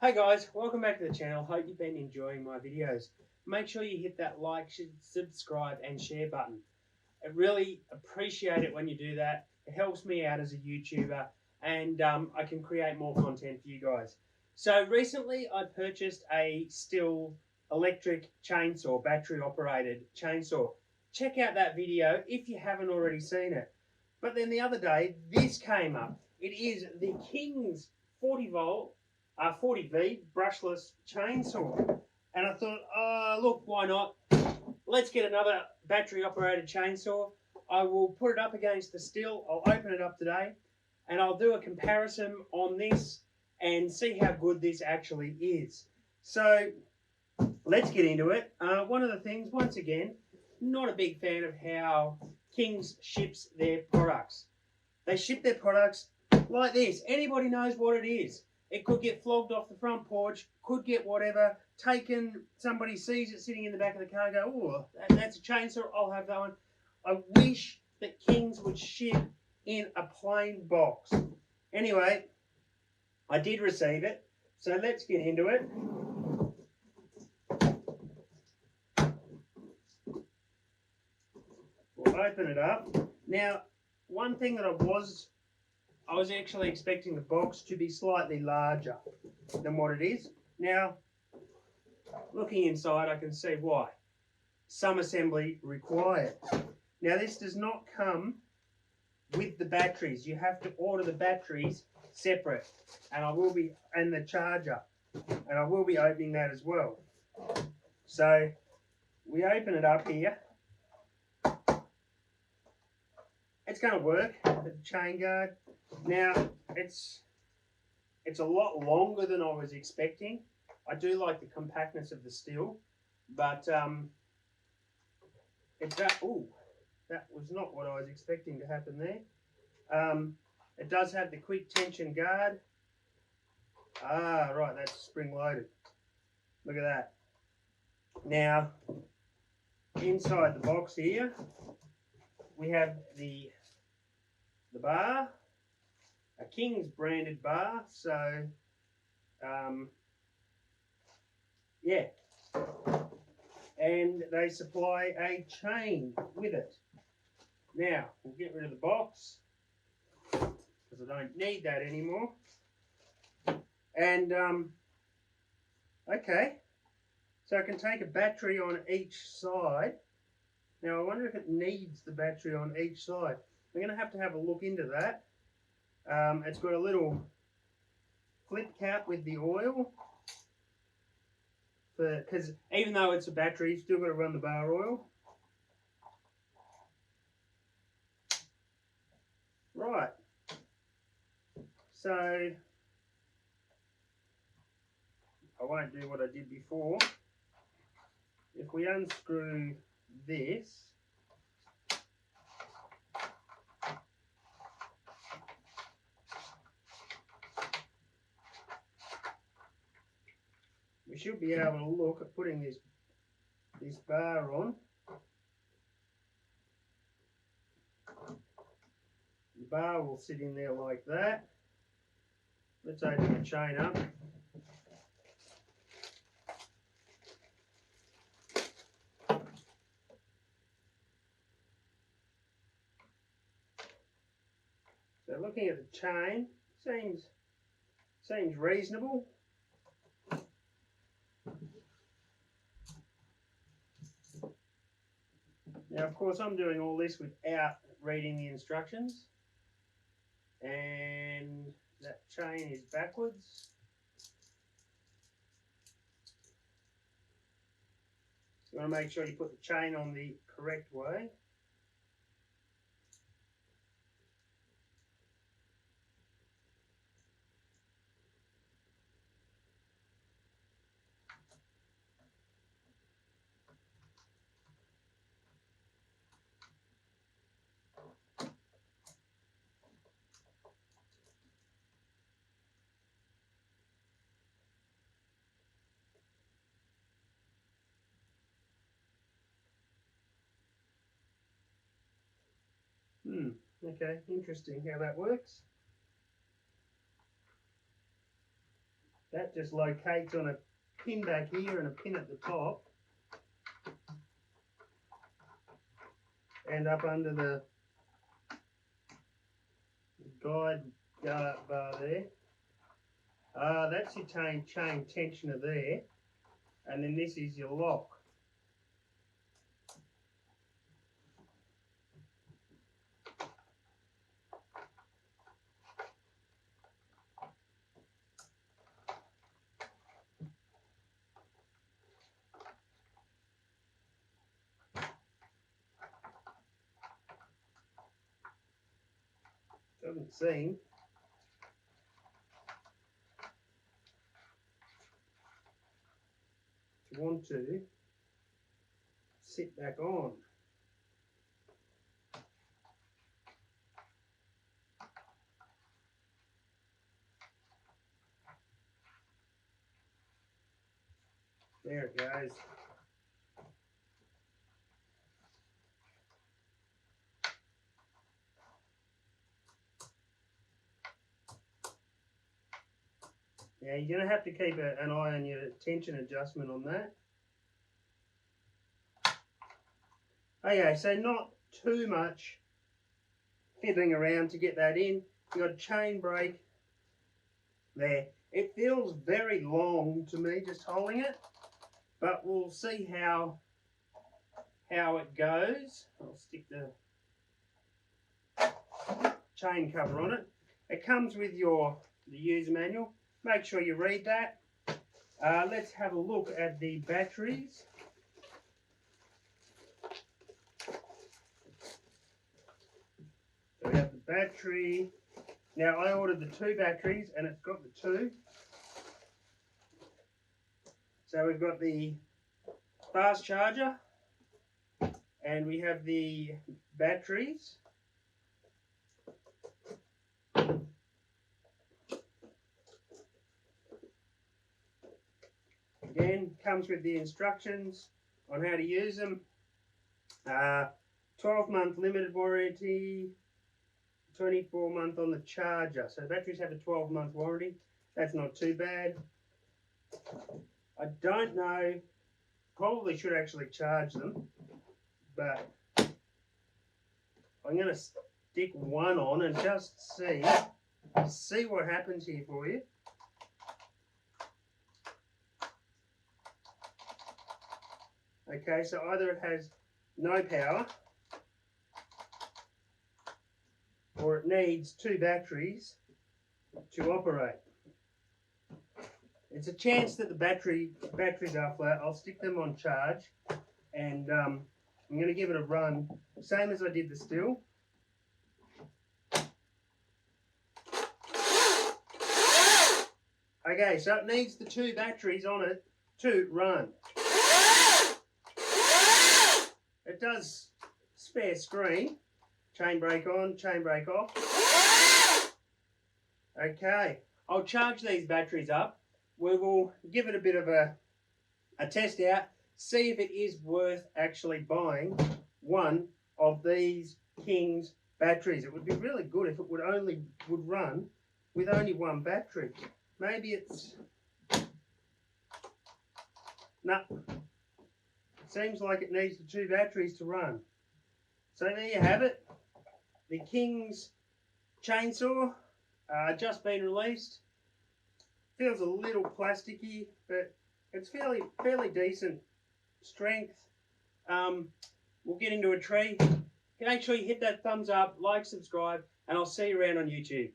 Hey guys, welcome back to the channel. Hope you've been enjoying my videos. Make sure you hit that like, subscribe and share button. I really appreciate it when you do that. It helps me out as a YouTuber and I can create more content for you guys. So recently I purchased a Stihl electric chainsaw, battery operated chainsaw. Check out that video if you haven't already seen it. But then the other day this came up. It is the King's 40V brushless chainsaw. And I thought, oh, look, why not? Let's get another battery operated chainsaw. I will put it up against the Stihl. I'll open it up today and I'll do a comparison on this and see how good this actually is. So let's get into it. One of the things, once again, not a big fan of how King's ships their products. They ship their products like this. Anybody knows what it is. It could get flogged off the front porch, could get whatever, taken, somebody sees it sitting in the back of the car and go, oh, that's a chainsaw, I'll have that one. I wish that Kings would ship in a plain box. Anyway, I did receive it, so let's get into it. We'll open it up. Now, one thing that I was actually expecting the box to be slightly larger than what it is. Now, looking inside, I can see why. Some assembly required. Now, this does not come with the batteries. You have to order the batteries separate, and the charger, and I will be opening that as well. So, we open it up here. It's going to work. The chain guard. Now, it's a lot longer than I was expecting. I do like the compactness of the Stihl, but that was not what I was expecting to happen there. It does have the quick tension guard. Ah, right, that's spring loaded. Look at that. Now, inside the box here, we have the bar. A King's branded bar, so yeah, and they supply a chain with it. Now we'll get rid of the box because I don't need that anymore. And okay, so I can take a battery on each side. Now I wonder if it needs the battery on each side. I'm going to have a look into that. It's got a little flip cap with the oil, because even though it's a battery, you've still got to run the bar oil. Right. So I won't do what I did before. If we unscrew this, we should be able to look at putting this bar on. The bar will sit in there like that. Let's open the chain up. So looking at the chain, seems reasonable. Now, of course, I'm doing all this without reading the instructions, and that chain is backwards. You want to make sure you put the chain on the correct way. Okay, interesting how that works. That just locates on a pin back here and a pin at the top. And up under the guide bar there. That's your chain tensioner there. And then this is your lock. Doesn't seem to want to sit back on. There it goes. Yeah, you're going to have to keep an eye on your tension adjustment on that. Okay, so not too much fiddling around to get that in. You've got a chain brake there. It feels very long to me just holding it, but we'll see how it goes. I'll stick the chain cover on it. It comes with the user manual. Make sure you read that. Let's have a look at the batteries. So we have the battery. Now I ordered the 2 batteries and it's got the 2. So we've got the fast charger and we have the batteries. Again, comes with the instructions on how to use them. 12-month limited warranty, 24-month on the charger. So batteries have a 12-month warranty. That's not too bad. I don't know, probably should actually charge them, but I'm going to stick one on and just see what happens here for you. Okay, so either it has no power or it needs 2 batteries to operate. It's a chance that the batteries are flat. I'll stick them on charge and I'm going to give it a run, same as I did the Stihl. Okay, so it needs the 2 batteries on it to run. It does spare screen, chain brake on, chain brake off. Okay, I'll charge these batteries up. We will give it a bit of a test out, see if it is worth actually buying one of these King's batteries. It would be really good if it would run with only 1 battery. Maybe it's... No. Seems like it needs the 2 batteries to run. So there you have it. The King's chainsaw, just been released. Feels a little plasticky, but it's fairly decent strength. We'll get into a tree. Make sure you hit that thumbs up, like, subscribe, and I'll see you around on YouTube.